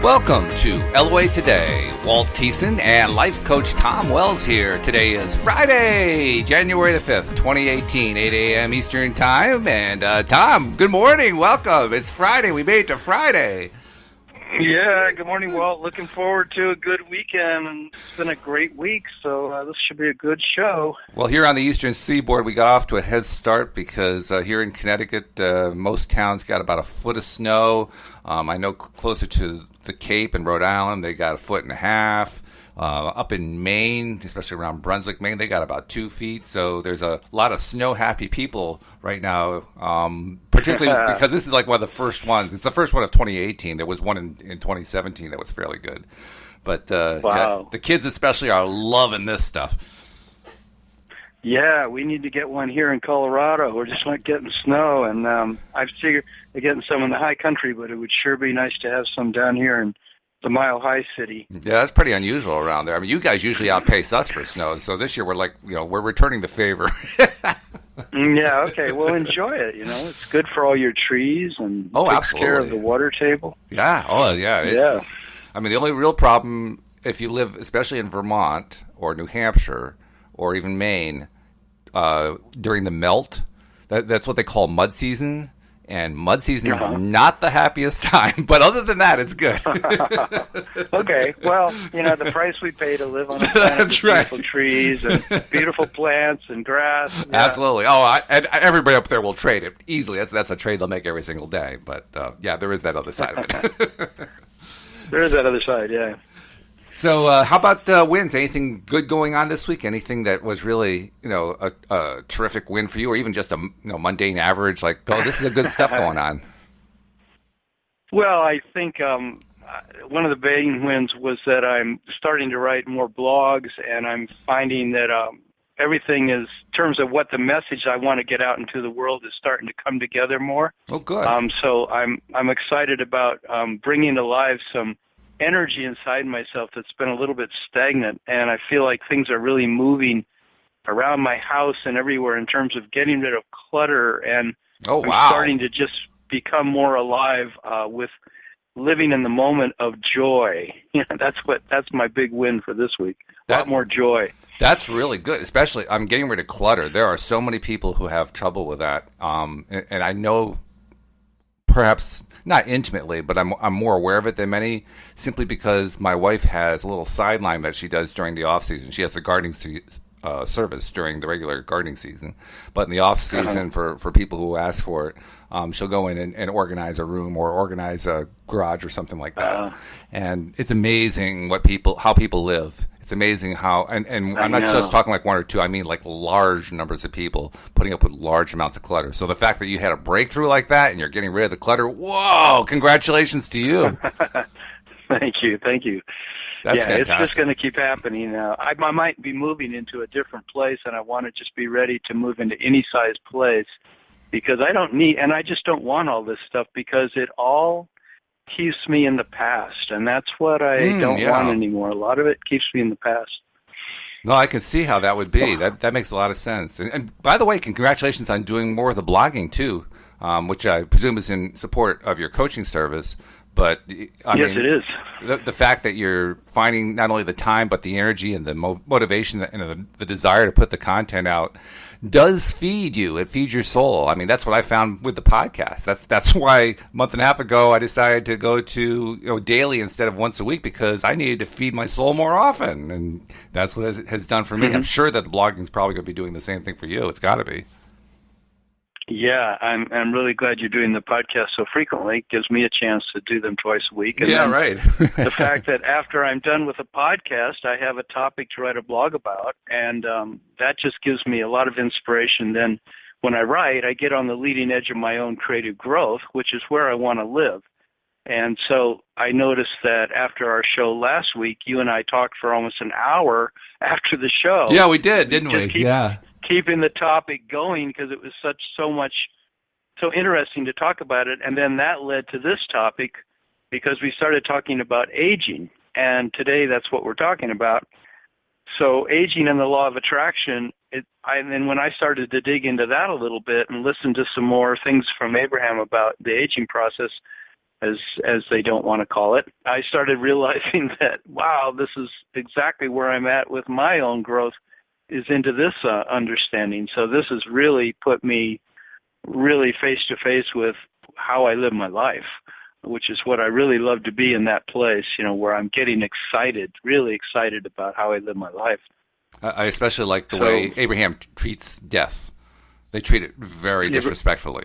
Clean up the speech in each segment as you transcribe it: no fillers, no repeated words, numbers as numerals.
Welcome to LOA Today. Walt and life coach Tom Wells here. Today is Friday, January the 5th, 2018, 8 a.m. Eastern Time. And Tom, good morning. Welcome. It's Friday. We made it to Friday. Yeah, good morning, Walt. Looking forward to a good weekend. It's been a great week, so this should be a good show. Well, here on the Eastern Seaboard, we got off to a head start because here in Connecticut, most towns got about a foot of snow. I know closer to the Cape and Rhode Island, they got a foot and a half. Up in Maine, especially around Brunswick, Maine, they got about 2 feet. So there's a lot of snow-happy people right now, particularly because this is like one of the first ones. It's the first one of 2018. There was one in 2017 that was fairly good. But wow. Yeah, the kids especially are loving this stuff. Yeah, we need to get one here in Colorado. We're just not getting snow. And I figure they're getting some in the high country, but it would sure be nice to have some down here in the Mile High City. Yeah, that's pretty unusual around there. I mean, you guys usually outpace us for snow, so this year we're returning the favor. Yeah, okay. Well, enjoy it. It's good for all your trees and takes care of the water table. Yeah. Oh, yeah. Yeah. I mean, the only real problem if you live, especially in Vermont or New Hampshire or even Maine, during the melt, that's what they call mud season. And mud season is not the happiest time, but other than that, it's good. Okay, well, the price we pay to live on a planet with beautiful trees and beautiful plants and grass. Yeah. Absolutely. Oh, and everybody up there will trade it easily. That's a trade they'll make every single day. But yeah, there is that other side of it. There is that other side, yeah. So how about wins? Anything good going on this week? Anything that was really, a terrific win for you, or even just a mundane average, like, oh, this is a good stuff going on? Well, I think one of the main wins was that I'm starting to write more blogs, and I'm finding that everything is, in terms of what the message I want to get out into the world, is starting to come together more. Oh, good. So I'm excited about bringing to life some energy inside myself that's been a little bit stagnant, and I feel like things are really moving around my house and everywhere in terms of getting rid of clutter, and I'm starting to just become more alive with living in the moment of joy. That's my big win for this week. A lot more joy. That's really good, especially I'm getting rid of clutter. There are so many people who have trouble with that, and I know perhaps not intimately, but I'm more aware of it than many, simply because my wife has a little sideline that she does during the off season. She has the gardening service during the regular gardening season, but in the off season, for people who ask for it, she'll go in and organize a room or organize a garage or something like that. And it's amazing how people live. It's amazing how, and I'm not just talking like one or two, I mean like large numbers of people putting up with large amounts of clutter. So the fact that you had a breakthrough like that and you're getting rid of the clutter, whoa, congratulations to you. Thank you. That's fantastic. It's just going to keep happening now. I might be moving into a different place, and I want to just be ready to move into any size place, because I don't need, and I just don't want all this stuff, because it all keeps me in the past, and that's what I don't want anymore. A lot of it keeps me in the past. No, I can see how that would be. That makes a lot of sense. And by the way, congratulations on doing more of the blogging too, which I presume is in support of your coaching service. But I mean, it is. The fact that you're finding not only the time, but the energy and the motivation and the desire to put the content out does feed you. It feeds your soul. I mean, that's what I found with the podcast. That's why a month and a half ago I decided to go to daily instead of once a week, because I needed to feed my soul more often, and that's what it has done for me. I'm sure that the blogging is probably going to be doing the same thing for you. It's got to be. Yeah, I'm really glad you're doing the podcast so frequently. It gives me a chance to do them twice a week. And right. The fact that after I'm done with the podcast, I have a topic to write a blog about, and that just gives me a lot of inspiration. Then when I write, I get on the leading edge of my own creative growth, which is where I want to live. And so I noticed that after our show last week, you and I talked for almost an hour after the show. Yeah, we did, didn't we? Keeping the topic going, because it was so interesting to talk about it. And then that led to this topic, because we started talking about aging, and today that's what we're talking about. So aging and the law of attraction, and then when I started to dig into that a little bit and listen to some more things from Abraham about the aging process, as they don't want to call it, I started realizing that, wow, this is exactly where I'm at with my own growth, is into this understanding. So this has really put me really face to face with how I live my life, which is what I really love to be, in that place, where I'm getting excited, really excited about how I live my life. I especially like the way Abraham treats death. They treat it very disrespectfully.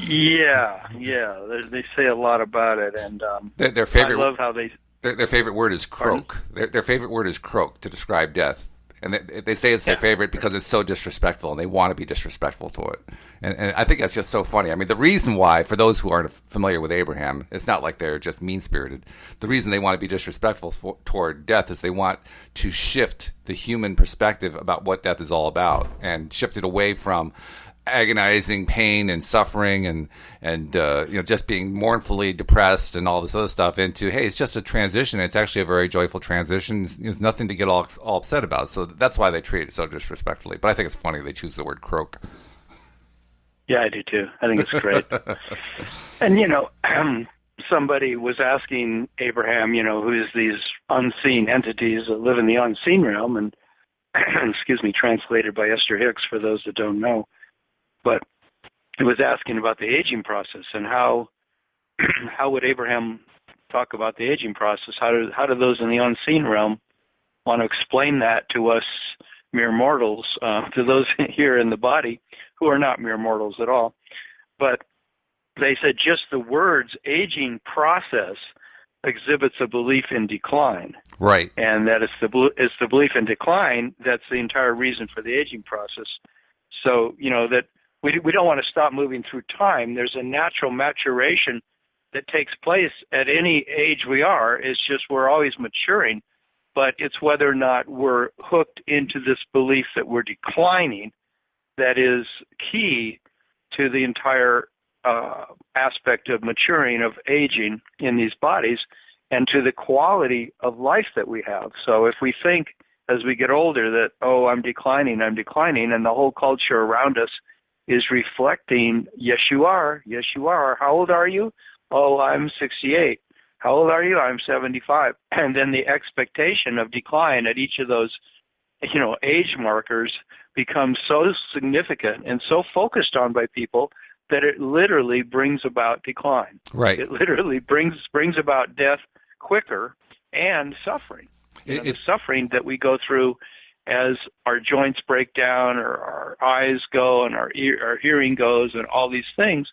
Yeah. They say a lot about it, and their favorite. I love how they. Their favorite word is croak. Their favorite word is croak to describe death, and they say it's their favorite because it's so disrespectful, and they want to be disrespectful to it. And I think that's just so funny. I mean, the reason why, for those who aren't familiar with Abraham, it's not like they're just mean-spirited. The reason they want to be disrespectful toward death is they want to shift the human perspective about what death is all about, and shift it away from agonizing pain and suffering and just being mournfully depressed and all this other stuff into, hey, it's just a transition. It's actually a very joyful transition. It's nothing to get all upset about. So that's why they treat it so disrespectfully. But I think it's funny they choose the word croak. Yeah, I do too. I think it's great. And somebody was asking Abraham, who's these unseen entities that live in the unseen realm, and excuse me, translated by Esther Hicks for those that don't know. But it was asking about the aging process, and how would Abraham talk about the aging process? How do those in the unseen realm want to explain that to us mere mortals, to those here in the body who are not mere mortals at all? But they said just the words aging process exhibits a belief in decline. Right. And that it's the belief in decline that's the entire reason for the aging process. So, that we don't want to stop moving through time. There's a natural maturation that takes place at any age we are. It's just we're always maturing, but it's whether or not we're hooked into this belief that we're declining that is key to the entire aspect of maturing, of aging in these bodies, and to the quality of life that we have. So if we think as we get older that, oh, I'm declining, and the whole culture around us is reflecting, yes, you are. How old are you? Oh, I'm 68. How old are you? I'm 75. And then the expectation of decline at each of those, age markers becomes so significant and so focused on by people that it literally brings about decline. Right. It literally brings about death quicker and suffering. The suffering that we go through as our joints break down, or our eyes go, and our hearing goes, and all these things,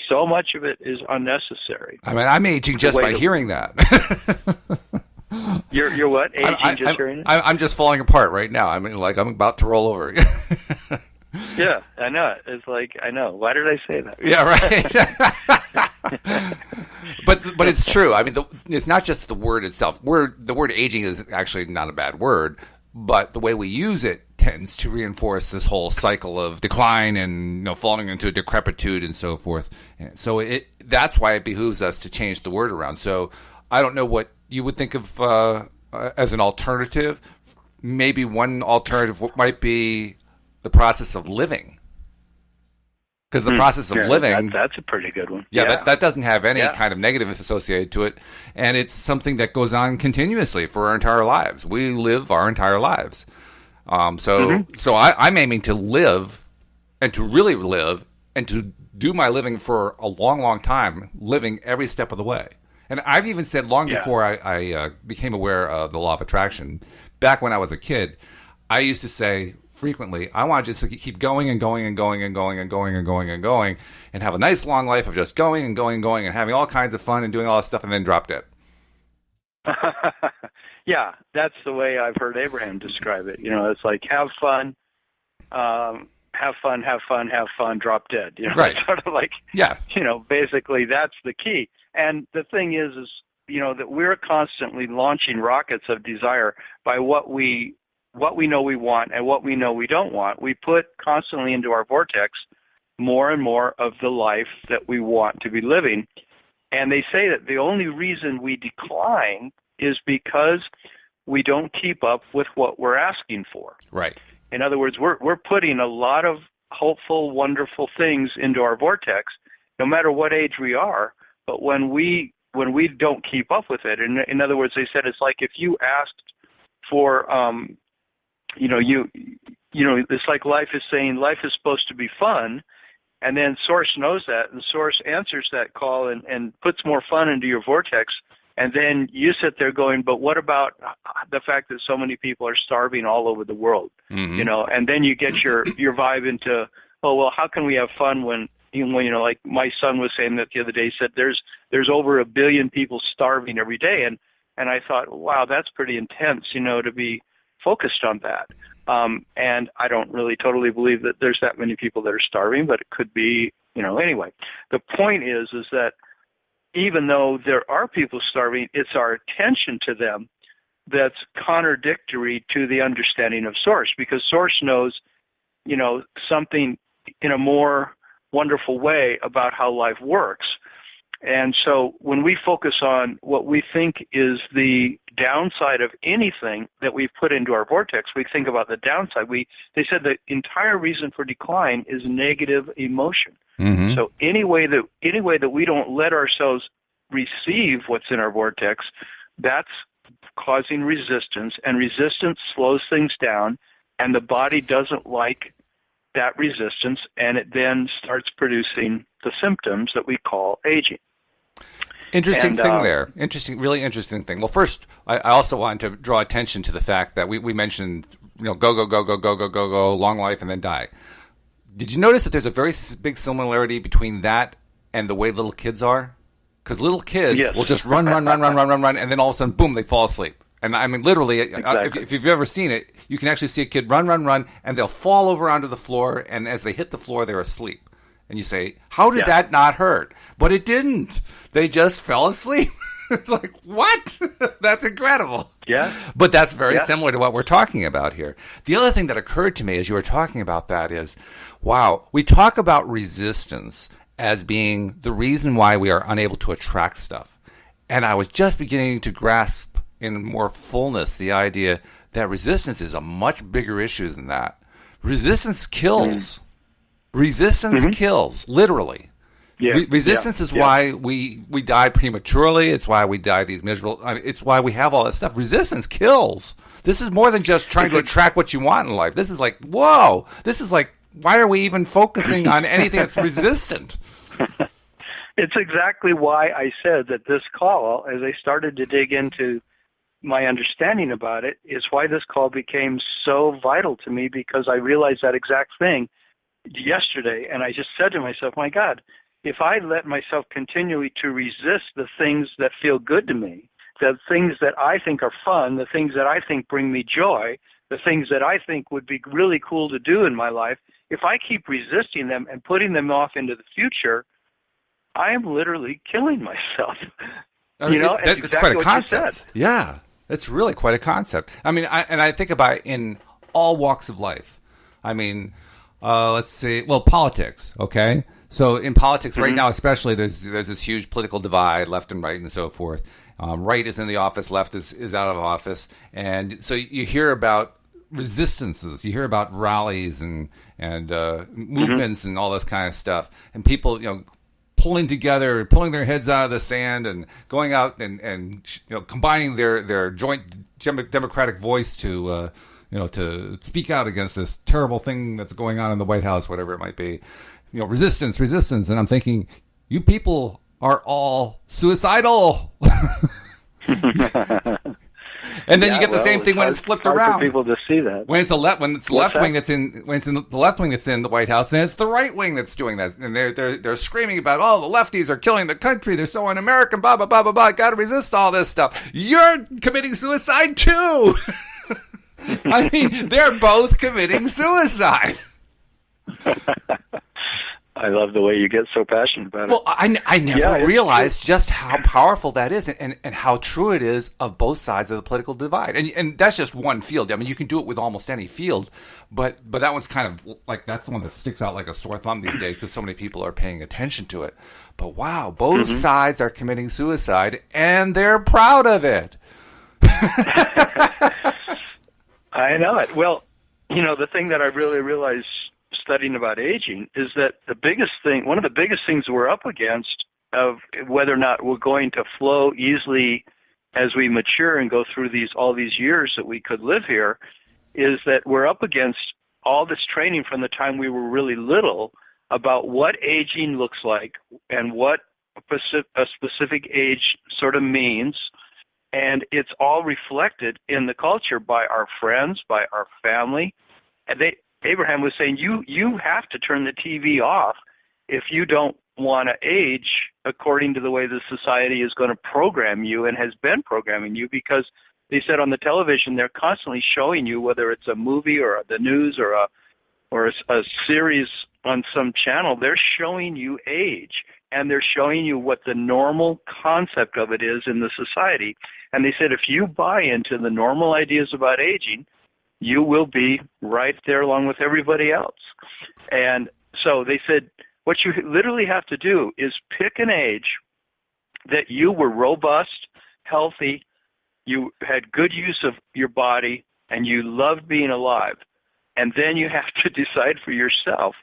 so much of it is unnecessary. I mean, I'm aging just by hearing that. You're what? Aging just hearing it? I'm just falling apart right now. I mean, like I'm about to roll over. Yeah, I know. It's like, I know. Why did I say that? Yeah, right. But it's true. I mean, it's not just the word itself. The word aging is actually not a bad word, but the way we use it tends to reinforce this whole cycle of decline and falling into decrepitude and so forth. So that's why it behooves us to change the word around. So I don't know what you would think of as an alternative. Maybe one alternative might be the process of living. Because the process of living... That's a pretty good one. Yeah. That doesn't have any kind of negative associated to it. And it's something that goes on continuously for our entire lives. We live our entire lives. So I'm aiming to live, and to really live, and to do my living for a long, long time, living every step of the way. And I've even said before I became aware of the law of attraction, back when I was a kid, I used to say frequently, I want to just keep going and going and going and going and going and going and going and have a nice long life of just going and going and going and having all kinds of fun and doing all that stuff and then drop dead. Yeah, that's the way I've heard Abraham describe it. It's like have fun, drop dead. Right. It's sort of like, basically that's the key. And the thing is that we're constantly launching rockets of desire by what we know we want and what we know we don't want. We put constantly into our vortex more and more of the life that we want to be living. And they say that the only reason we decline is because we don't keep up with what we're asking for. Right. In other words, we're putting a lot of hopeful, wonderful things into our vortex, no matter what age we are. But when we don't keep up with it, in other words, they said it's like if you asked for, it's like life is saying life is supposed to be fun, and then Source knows that, and Source answers that call and puts more fun into your vortex, and then you sit there going, but what about the fact that so many people are starving all over the world, and then you get your vibe into, oh, well, how can we have fun when like my son was saying that the other day, he said there's over 1 billion people starving every day, and I thought, wow, that's pretty intense, to be focused on that. And I don't really totally believe that there's that many people that are starving, but it could be, anyway. The point is that even though there are people starving, it's our attention to them that's contradictory to the understanding of Source, because Source knows, something in a more wonderful way about how life works. And so when we focus on what we think is the downside of anything that we put into our vortex, we think about the downside. They said the entire reason for decline is negative emotion. Mm-hmm. So any way that we don't let ourselves receive what's in our vortex, that's causing resistance, and resistance slows things down, and the body doesn't like that resistance, and it then starts producing the symptoms that we call aging. Interesting thing there. Really interesting thing. Well, first, I also wanted to draw attention to the fact that we mentioned, go, long life, and then die. Did you notice that there's a very big similarity between that and the way little kids are? Because little kids will just run, and then all of a sudden, boom, they fall asleep. And I mean, literally, exactly. If you've ever seen it, you can actually see a kid run, and they'll fall over onto the floor, and as they hit the floor, they're asleep. And you say, how did that not hurt? But it didn't. They just fell asleep. It's like, what? That's incredible. Yeah. But that's very similar to what we're talking about here. The other thing that occurred to me as you were talking about that is, wow, we talk about resistance as being the reason why we are unable to attract stuff. And I was just beginning to grasp in more fullness the idea that resistance is a much bigger issue than that. Resistance kills. Resistance kills, literally. Yeah. Resistance is why we die prematurely. It's why we die these miserable. It's why we have all that stuff. Resistance kills. This is more than just trying to attract what you want in life. This is like, whoa. This is like, why are we even focusing on anything that's resistant? It's exactly why I said that this call, as I started to dig into my understanding about it, is why this call became so vital to me, because I realized that exact thing yesterday, and I just said to myself, my God, if I let myself continually to resist the things that feel good to me, the things that I think are fun, the things that I think bring me joy, the things that I think would be really cool to do in my life, if I keep resisting them and putting them off into the future, I am literally killing myself. It's quite a concept. Yeah, it's really quite a concept. I mean, I think about it in all walks of life. I mean, let's see. Well, politics. Okay, so in politics right now, especially, there's this huge political divide, left and right, and so forth. Right is in the office, left is out of office, and so you hear about resistances. You hear about rallies and movements and all this kind of stuff, and people, pulling together, pulling their heads out of the sand, and going out and combining their joint democratic voice to speak out against this terrible thing that's going on in the White House, whatever it might be. Resistance. And I'm thinking, you people are all suicidal. And then you get the same thing when it's flipped around. For people to see that. When it's the left wing that's in the White House, then it's the right wing that's doing that, and they're screaming about, the lefties are killing the country, they're so un-American, blah blah blah blah blah. Got to resist all this stuff. You're committing suicide too. I mean, they're both committing suicide. I love the way you get so passionate about it. Well, I never realized just how powerful that is, and how true it is of both sides of the political divide. And that's just one field. I mean, you can do it with almost any field, but that one's kind of like, that's the one that sticks out like a sore thumb these days because so many people are paying attention to it. But wow, both sides are committing suicide, and they're proud of it. I know it. Well, the thing that I really realized studying about aging is that one of the biggest things we're up against of whether or not we're going to flow easily as we mature and go through all these years that we could live here, is that we're up against all this training from the time we were really little about what aging looks like and what a specific age sort of means. And it's all reflected in the culture by our friends, by our family. And Abraham was saying, you have to turn the TV off if you don't want to age according to the way the society is going to program you and has been programming you, because they said on the television they're constantly showing you, whether it's a movie or the news or a series on some channel, they're showing you age, and they're showing you what the normal concept of it is in the society. And they said if you buy into the normal ideas about aging, you will be right there along with everybody else. And so they said what you literally have to do is pick an age that you were robust, healthy, you had good use of your body, and you loved being alive. And then you have to decide for yourself,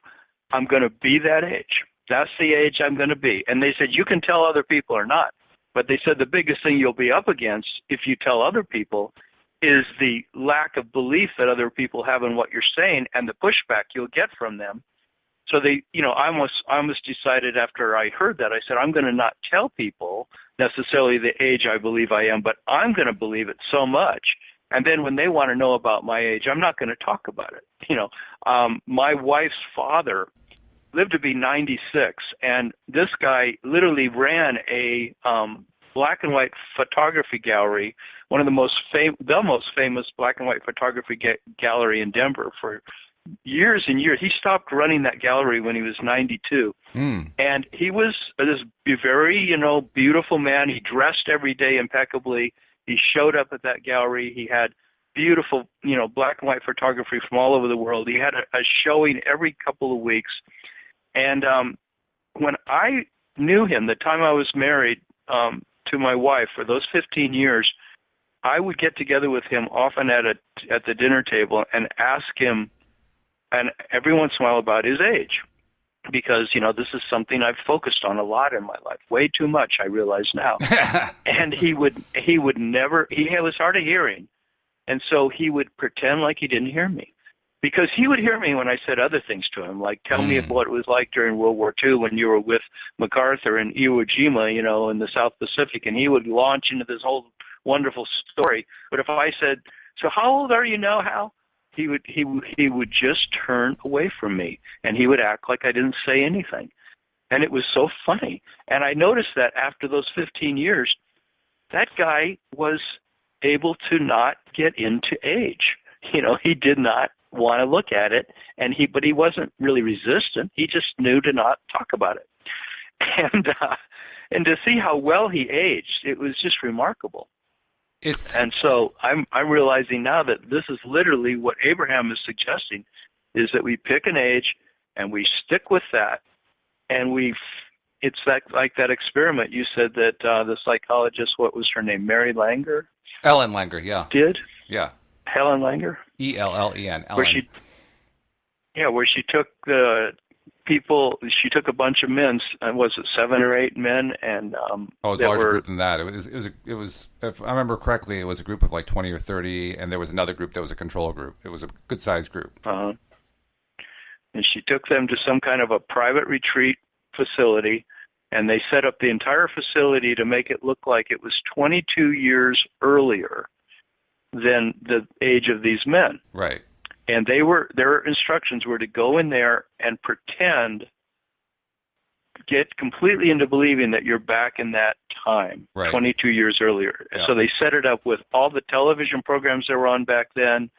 I'm going to be that age. That's the age I'm going to be. And they said you can tell other people or not. But they said the biggest thing you'll be up against if you tell other people is the lack of belief that other people have in what you're saying and the pushback you'll get from them. So I almost decided after I heard that, I said, I'm going to not tell people necessarily the age I believe I am, but I'm going to believe it so much. And then when they want to know about my age, I'm not going to talk about it. My wife's father lived to be 96, and this guy literally ran a black and white photography gallery, one of the most famous black and white photography gallery in Denver for years and years. He stopped running that gallery when he was 92. And he was this very, beautiful man. He dressed every day impeccably. He showed up at that gallery. He had beautiful, black and white photography from all over the world. He had a showing every couple of weeks. And when I knew him, the time I was married to my wife for those 15 years, I would get together with him often at the dinner table and ask him, and every once in a while, about his age, because this is something I've focused on a lot in my life, way too much, I realize now. And he would never. He was hard of hearing, and so he would pretend like he didn't hear me, because he would hear me when I said other things to him, like tell me what it was like during World War II when you were with MacArthur in Iwo Jima, in the South Pacific, and he would launch into this whole wonderful story. But if I said, "So how old are you now, Hal?" He would just turn away from me, and he would act like I didn't say anything. And it was so funny. And I noticed that after those 15 years, that guy was able to not get into age. He did not want to look at it, but he wasn't really resistant. He just knew to not talk about it. And to see how well he aged, it was just remarkable. And so I'm realizing now that this is literally what Abraham is suggesting, is that we pick an age and we stick with that, and it's like that experiment you said that the psychologist, what was her name, Mary Langer? Ellen Langer, yeah. Did? Yeah. Helen Langer? Ellen. Where she took the people, she took a bunch of men, was it 7 or 8 men? And it was a larger group than that. It was, if I remember correctly, it was a group of like 20 or 30, and there was another group that was a control group. It was a good-sized group. Uh-huh. And she took them to some kind of a private retreat facility, and they set up the entire facility to make it look like it was 22 years earlier than the age of these men. Right. And their instructions were to go in there and get completely into believing that you're back in that time, right, 22 years earlier. Yeah. So they set it up with all the television programs that were on back then,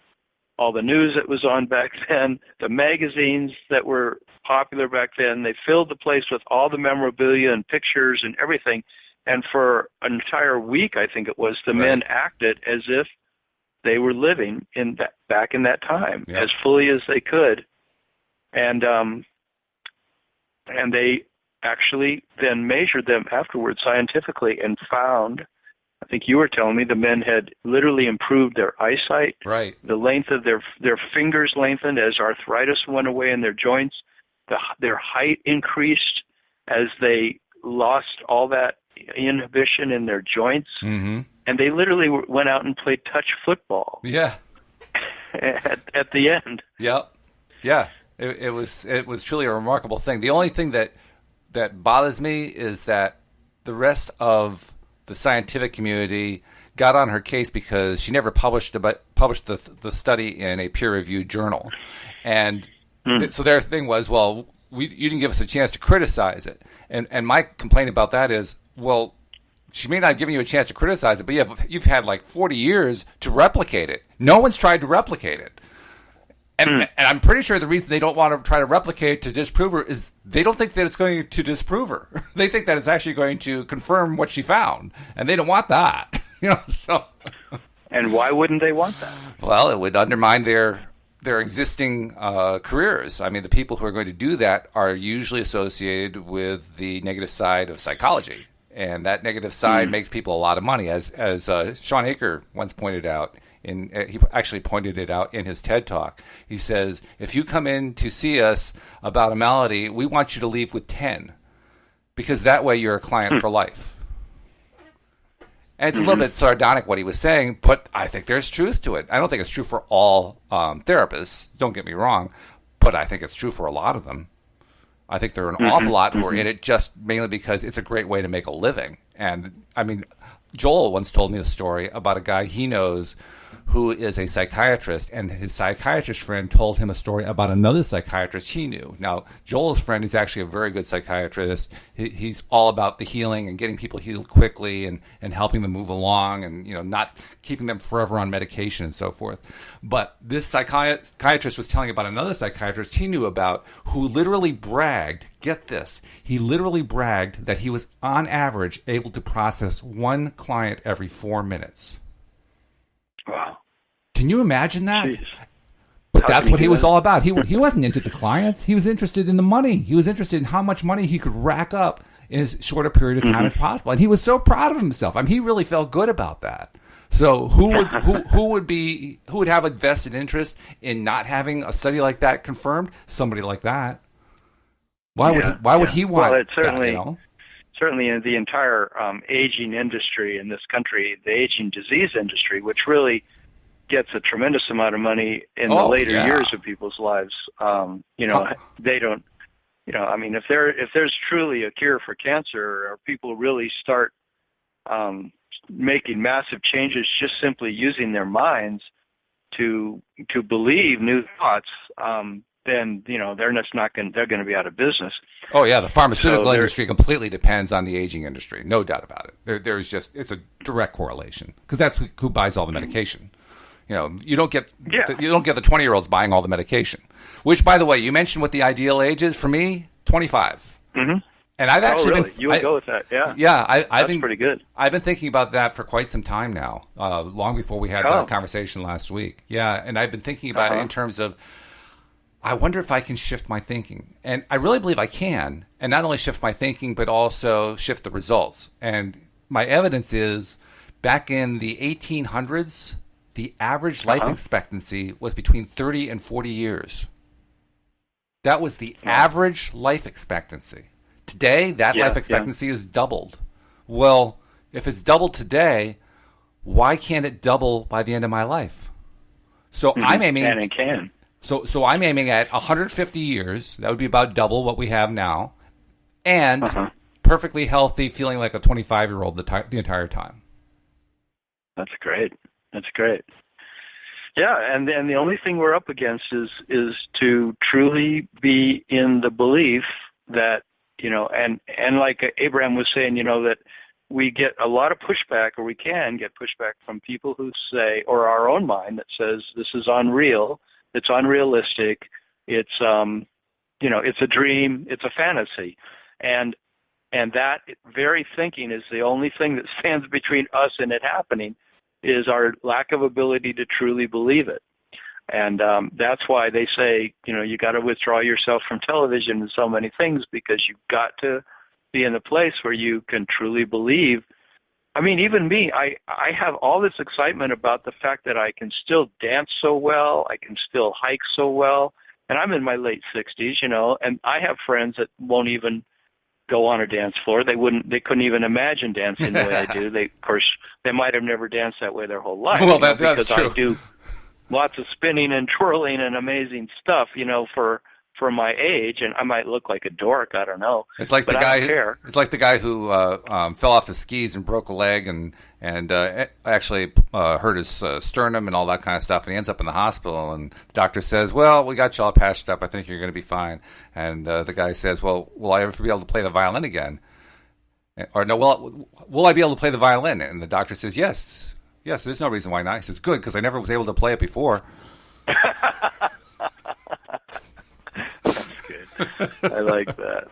all the news that was on back then, the magazines that were popular back then. They filled the place with all the memorabilia and pictures and everything. And for an entire week, I think it was, the men acted as if they were living back in that time, as fully as they could, and they actually then measured them afterwards scientifically and found think you were telling me the men had literally improved their eyesight. Right. The length of their fingers lengthened as arthritis went away in their joints. Their height increased as they lost all that inhibition in their joints. Mm-hmm. And they literally went out and played touch football. Yeah. at the end. Yep. Yeah. It was truly a remarkable thing. The only thing that bothers me is that the rest of the scientific community got on her case because she never published the study in a peer-reviewed journal, and so their thing was, well, you didn't give us a chance to criticize it, and my complaint about that is, well, she may not have given you a chance to criticize it, but you've had like 40 years to replicate it. No one's tried to replicate it. And I'm pretty sure the reason they don't want to try to replicate to disprove her is they don't think that it's going to disprove her. They think that it's actually going to confirm what she found, and they don't want that. So. And why wouldn't they want that? Well, it would undermine their existing careers. I mean, the people who are going to do that are usually associated with the negative side of psychology, and that negative side makes people a lot of money, as Sean Aker once pointed out. He actually pointed it out in his TED Talk. He says, if you come in to see us about a malady, we want you to leave with 10, because that way you're a client for life. And it's a little bit sardonic what he was saying, but I think there's truth to it. I don't think it's true for all therapists, don't get me wrong, but I think it's true for a lot of them. I think there are an awful lot who are in it just mainly because it's a great way to make a living. And, I mean, Joel once told me a story about a guy he knows who is a psychiatrist, and his psychiatrist friend told him a story about another psychiatrist he knew. Now, Joel's friend is actually a very good psychiatrist. He's all about the healing and getting people healed quickly and helping them move along and, not keeping them forever on medication and so forth. But this psychiatrist was telling about another psychiatrist he knew about who literally bragged, get this, he literally bragged that he was on average able to process one client every 4 minutes. Wow. Can you imagine that? Jeez. But that's what he was all about. He wasn't into the clients. He was interested in the money. He was interested in how much money he could rack up in as short a period of time as possible. And he was so proud of himself. I mean, he really felt good about that. So who would have a vested interest in not having a study like that confirmed? Somebody like that. Why would he want? Well, it certainly. That, Certainly in the entire aging industry in this country, the aging disease industry, which really gets a tremendous amount of money in the later years of people's lives. They don't, I mean, if there's truly a cure for cancer, or people really start making massive changes just simply using their minds to believe new thoughts, then they're going to be out of business. Oh yeah, the pharmaceutical industry completely depends on the aging industry, no doubt about it. It's a direct correlation because that's who buys all the medication. You don't get the 20-year-olds buying all the medication. Which, by the way, you mentioned what the ideal age is. For me, 25. Mm-hmm. And I've actually you would go with that, yeah. Yeah, that's pretty good. I've been thinking about that for quite some time now, long before we had that conversation last week. Yeah, and I've been thinking about it in terms of, I wonder if I can shift my thinking. And I really believe I can. And not only shift my thinking, but also shift the results. And my evidence is, back in the 1800s, the average life expectancy was between 30 and 40 years. That was the average life expectancy. Today, that life expectancy is doubled. Well, if it's doubled today, why can't it double by the end of my life? So I'm aiming... And it can. So I'm aiming at 150 years. That would be about double what we have now. And perfectly healthy, feeling like a 25-year-old the entire time. That's great. Yeah, and the only thing we're up against is to truly be in the belief that, and like Abraham was saying, that we get a lot of pushback, or we can get pushback from people who say, or our own mind that says, this is unreal. It's unrealistic. It's it's a dream. It's a fantasy, and that very thinking is the only thing that stands between us and it happening. Is our lack of ability to truly believe it, and that's why they say you got to withdraw yourself from television and so many things, because you've got to be in a place where you can truly believe I mean, even me, I have all this excitement about the fact that I can still dance so well, I can still hike so well, and I'm in my late 60s, you know, and I have friends that won't even go on a dance floor. They couldn't even imagine dancing the way I do. Of course, they might have never danced that way their whole life. Well, that's because true. I do lots of spinning and twirling and amazing stuff, you know, for my age, and I might look like a dork. I don't know. It's like but the guy. I don't care. It's like the guy who fell off his skis and broke a leg, and actually hurt his sternum and all that kind of stuff. And he ends up in the hospital, and the doctor says, "Well, we got you all patched up. I think you're going to be fine." And the guy says, "Well, will I ever be able to play the violin again?" Or no, will I be able to play the violin? And the doctor says, "Yes, yes. There's no reason why not." He says, "Good, because I never was able to play it before." I like that.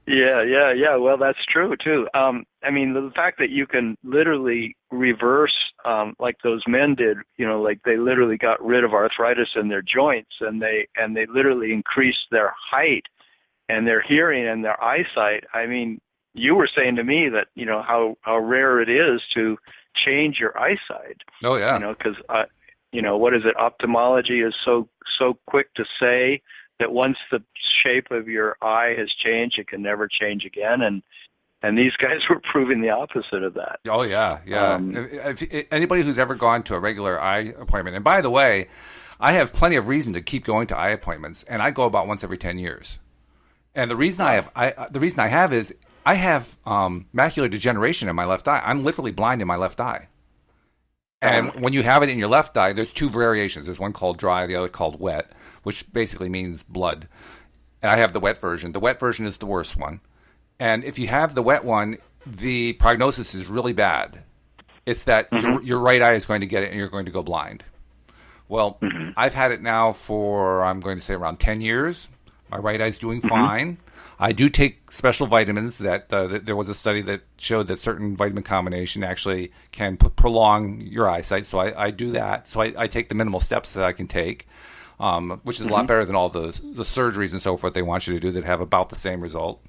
Yeah. Well, that's true too. I mean, the fact that you can literally reverse, like those men did, you know, like they literally got rid of arthritis in their joints, and they literally increased their height and their hearing and their eyesight. I mean, you were saying to me that, you know, how rare it is to change your eyesight. Oh yeah. You know, because you know, what is it? Ophthalmology is so quick to say that once the shape of your eye has changed, it can never change again. And these guys were proving the opposite of that. Oh yeah. If anybody who's ever gone to a regular eye appointment, and by the way, I have plenty of reason to keep going to eye appointments, and I go about once every 10 years. And the reason I have is I have macular degeneration in my left eye. I'm literally blind in my left eye. And when you have it in your left eye, there's two variations. There's one called dry, the other called wet, which basically means blood. And I have the wet version. The wet version is the worst one. And if you have the wet one, the prognosis is really bad. It's that your right eye is going to get it and you're going to go blind. Well, I've had it now for, I'm going to say, around 10 years. My right eye is doing fine. I do take special vitamins that there was a study that showed that certain vitamin combination actually can prolong your eyesight. So I do that. So I take the minimal steps that I can take, which is a lot better than all the surgeries and so forth they want you to do that have about the same result.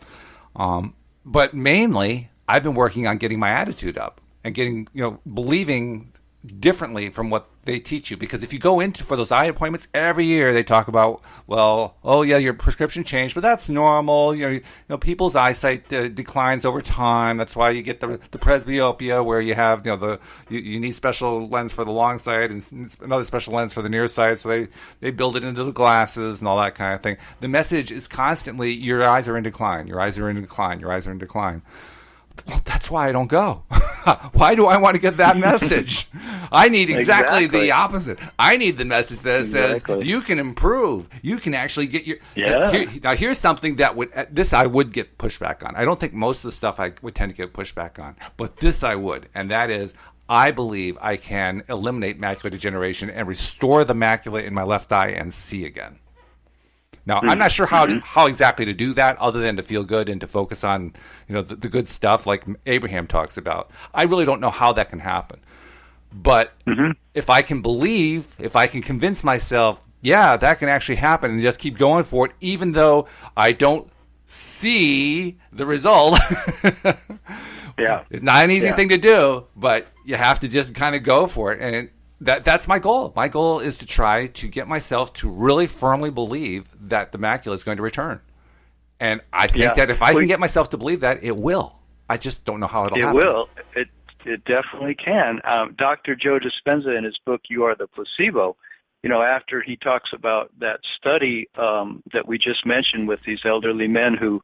But mainly, I've been working on getting my attitude up and getting, you know, believing differently from what they teach you. Because if you go into for those eye appointments every year, they talk about, well, oh yeah, your prescription changed, but that's normal. You know, people's eyesight declines over time. That's why you get the presbyopia, where you have, you know, you need special lens for the long sight and another special lens for the near sight. So they build it into the glasses and all that kind of thing. The message is constantly, your eyes are in decline. Your eyes are in decline. Your eyes are in decline. Well, that's why I don't go. Why do I want to get that message? I need exactly the opposite. I need the message that says you can improve. You can actually get your... Now, here's something that I would get pushback on. I don't think most of the stuff I would tend to get pushback on, but this I would, and that is, I believe I can eliminate macular degeneration and restore the macula in my left eye and see again. Now, I'm not sure how exactly to do that, other than to feel good and to focus on, you know, the good stuff like Abraham talks about. I really don't know how that can happen. But if I can believe, if I can convince myself, yeah, that can actually happen, and just keep going for it, even though I don't see the result. It's not an easy thing to do, but you have to just kind of go for it. And that's my goal. My goal is to try to get myself to really firmly believe that the macula is going to return. And I think that if I can get myself to believe that, it will. I just don't know how it'll happen. It will. It definitely can. Dr. Joe Dispenza, in his book, You Are the Placebo, you know, after he talks about that study that we just mentioned with these elderly men who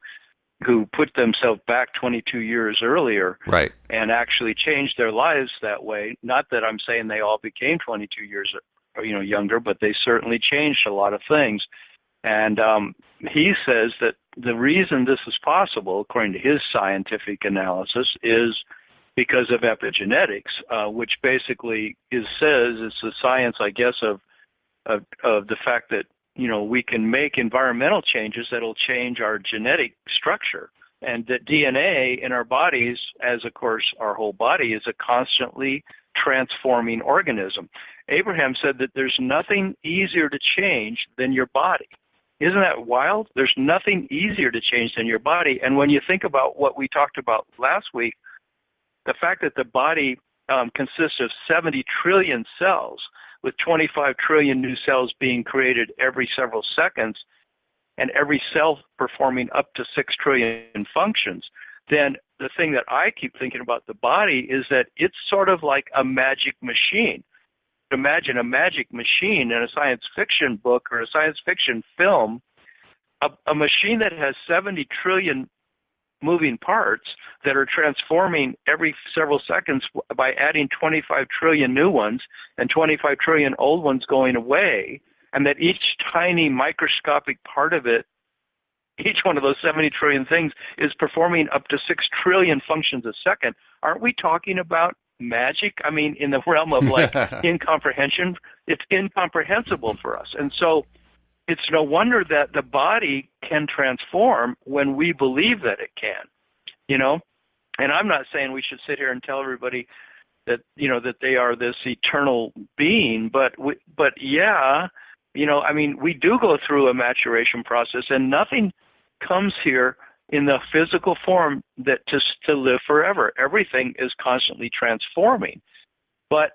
put themselves back 22 years earlier, right, and actually changed their lives that way. Not that I'm saying they all became 22 years, you know, younger, but they certainly changed a lot of things. And he says that the reason this is possible, according to his scientific analysis, is because of epigenetics, which basically says it's the science, I guess, of the fact that, you know, we can make environmental changes that'll change our genetic structure, and that DNA in our bodies, as of course our whole body, is a constantly transforming organism. Abraham said that there's nothing easier to change than your body. Isn't that wild? There's nothing easier to change than your body. And when you think about what we talked about last week, the fact that the body consists of 70 trillion cells, with 25 trillion new cells being created every several seconds, and every cell performing up to 6 trillion functions, then the thing that I keep thinking about the body is that it's sort of like a magic machine. Imagine a magic machine in a science fiction book or a science fiction film, a machine that has 70 trillion moving parts that are transforming every several seconds by adding 25 trillion new ones and 25 trillion old ones going away, and that each tiny microscopic part of it, each one of those 70 trillion things, is performing up to 6 trillion functions a second. Aren't we talking about magic? I mean, in the realm of like incomprehension, it's incomprehensible for us. And so it's no wonder that the body can transform when we believe that it can, you know? And I'm not saying we should sit here and tell everybody that, you know, that they are this eternal being, but yeah, you know, I mean, we do go through a maturation process, and nothing comes here in the physical form that just to live forever. Everything is constantly transforming. But,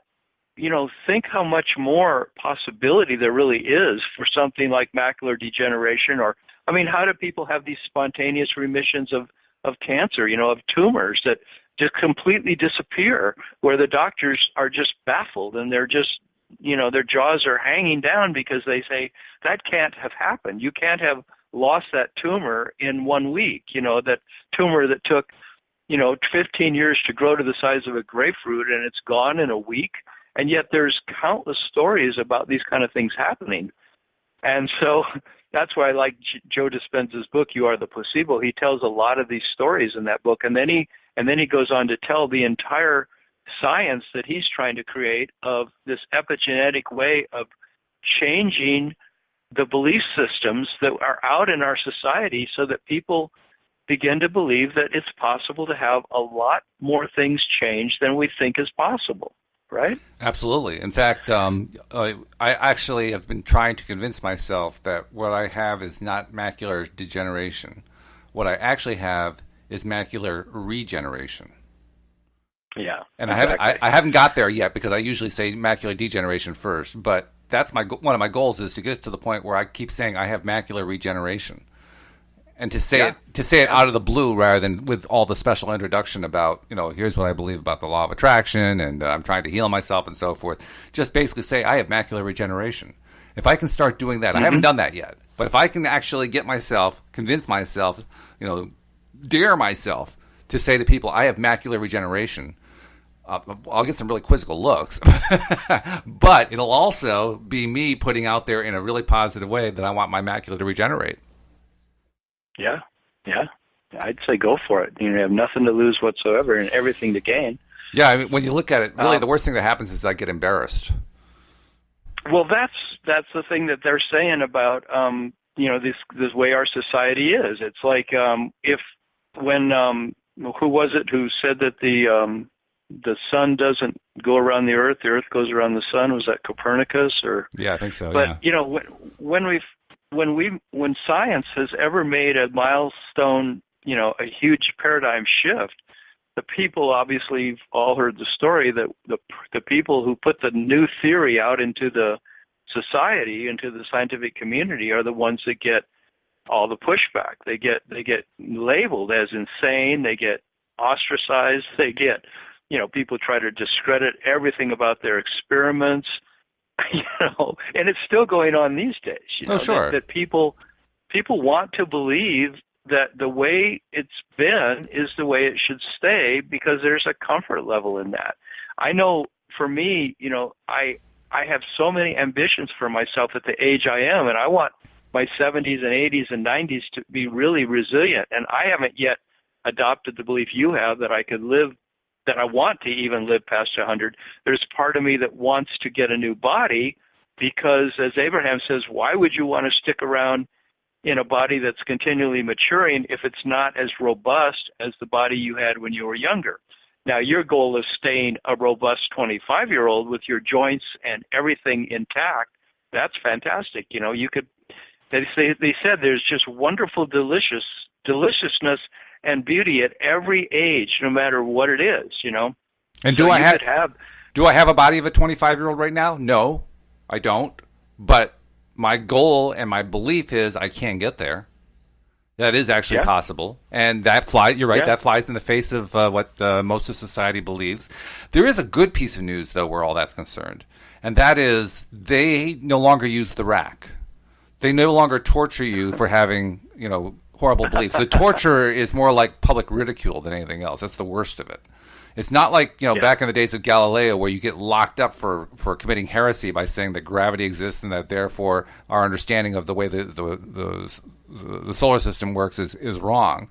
you know, think how much more possibility there really is for something like macular degeneration, or, I mean, how do people have these spontaneous remissions of cancer, you know, of tumors that just completely disappear, where the doctors are just baffled and they're just, you know, their jaws are hanging down because they say, that can't have happened. You can't have lost that tumor in 1 week, you know, that tumor that took, you know, 15 years to grow to the size of a grapefruit, and it's gone in a week. And yet there's countless stories about these kind of things happening. And so that's why I like Joe Dispenza's book, You Are the Placebo. He tells a lot of these stories in that book, and then he goes on to tell the entire science that he's trying to create of this epigenetic way of changing the belief systems that are out in our society so that people begin to believe that it's possible to have a lot more things change than we think is possible, right? Absolutely. In fact, I actually have been trying to convince myself that what I have is not macular degeneration. What I actually have is macular regeneration. Yeah, and exactly. I haven't got there yet, because I usually say macular degeneration first. But that's one of my goals, is to get to the point where I keep saying I have macular regeneration, and to say it out of the blue rather than with all the special introduction about, you know, here's what I believe about the law of attraction, and I'm trying to heal myself and so forth. Just basically say I have macular regeneration. If I can start doing that, I haven't done that yet, but if I can actually convince myself, you know, dare myself to say to people, I have macular regeneration, I'll get some really quizzical looks, but it'll also be me putting out there in a really positive way that I want my macula to regenerate. Yeah. I'd say go for it. You have nothing to lose whatsoever and everything to gain. Yeah, I mean, when you look at it, really the worst thing that happens is I get embarrassed. Well, that's the thing that they're saying about you know, this way our society is. It's like when who was it who said that the sun doesn't go around the earth goes around the sun? Was that Copernicus? Or yeah, I think so. But yeah. You know, when science has ever made a milestone, you know, a huge paradigm shift, the people, obviously you've all heard the story that the people who put the new theory out into the society, into the scientific community, are the ones that get all the pushback. They get labeled as insane. They get ostracized. They get, you know, people try to discredit everything about their experiments, you know, and it's still going on these days. You know, oh, sure. That people want to believe that the way it's been is the way it should stay, because there's a comfort level in that. I know for me, you know, I have so many ambitions for myself at the age I am, and I want my 70s and 80s and 90s to be really resilient, and I haven't yet adopted the belief you have that I could live, that I want to even live past 100. There's part of me that wants to get a new body, because as Abraham says, why would you want to stick around in a body that's continually maturing if it's not as robust as the body you had when you were younger? Now, your goal is staying a robust 25-year-old with your joints and everything intact. That's fantastic. You know, you could They said there's just wonderful deliciousness and beauty at every age, no matter what it is, you know. And so do I have a body of a 25-year-old right now? No, I don't. But my goal and my belief is I can get there. That is actually possible, and that flies. You're right. That flies in the face of what most of society believes. There is a good piece of news, though, where all that's concerned, and that is they no longer use the rack. They no longer torture you for having, horrible beliefs. The torture is more like public ridicule than anything else. That's the worst of it. It's not like, back in the days of Galileo where you get locked up for committing heresy by saying that gravity exists and that therefore our understanding of the way the solar system works is wrong.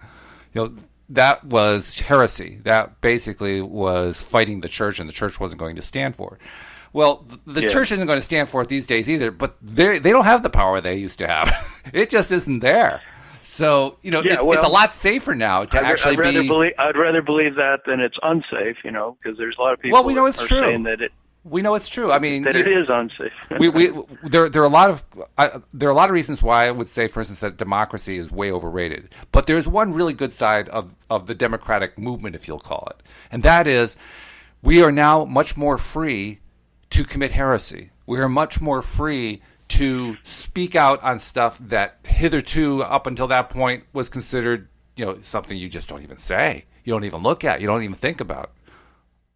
That was heresy. That basically was fighting the church, and the church wasn't going to stand for it. Well, the church isn't going to stand for it these days either, but they don't have the power they used to have. It just isn't there. So, it's a lot safer now to actually be... I'd rather believe that than it's unsafe, because there's a lot of people saying that we know it's true. I mean, that it is unsafe. There are a lot of reasons why I would say, for instance, that democracy is way overrated. But there's one really good side of the democratic movement, if you'll call it, and that is we are now much more free to commit heresy. We are much more free to speak out on stuff that hitherto, up until that point, was considered, something you just don't even say. You don't even look at. You don't even think about.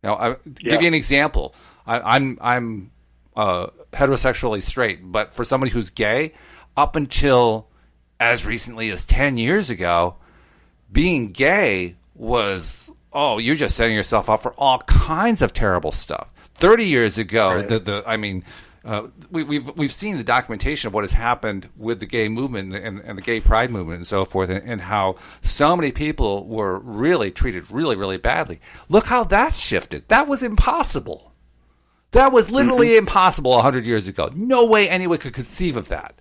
Now, I'll give you an example. I'm heterosexually straight, but for somebody who's gay, up until as recently as 10 years ago, being gay was, you're just setting yourself up for all kinds of terrible stuff. 30 years ago, right. We've seen the documentation of what has happened with the gay movement and the gay pride movement and so forth, and how so many people were really treated really, really badly. Look how that's shifted. That was impossible. That was literally impossible 100 years ago. No way anyone could conceive of that.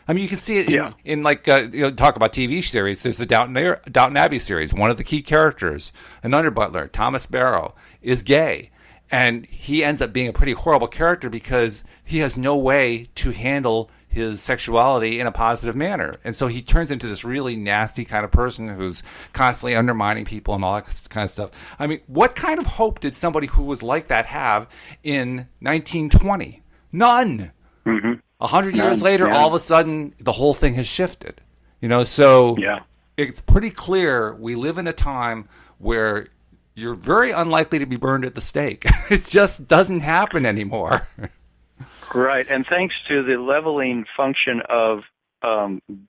I mean, you can see it in talk about TV series. There's the Downton Abbey series. One of the key characters, an underbutler, Thomas Barrow, is gay. And he ends up being a pretty horrible character because he has no way to handle his sexuality in a positive manner. And so he turns into this really nasty kind of person who's constantly undermining people and all that kind of stuff. I mean, what kind of hope did somebody who was like that have in 1920? None. 100 years later, all of a sudden, the whole thing has shifted. So it's pretty clear we live in a time where you're very unlikely to be burned at the stake. It just doesn't happen anymore. Right, and thanks to the leveling function of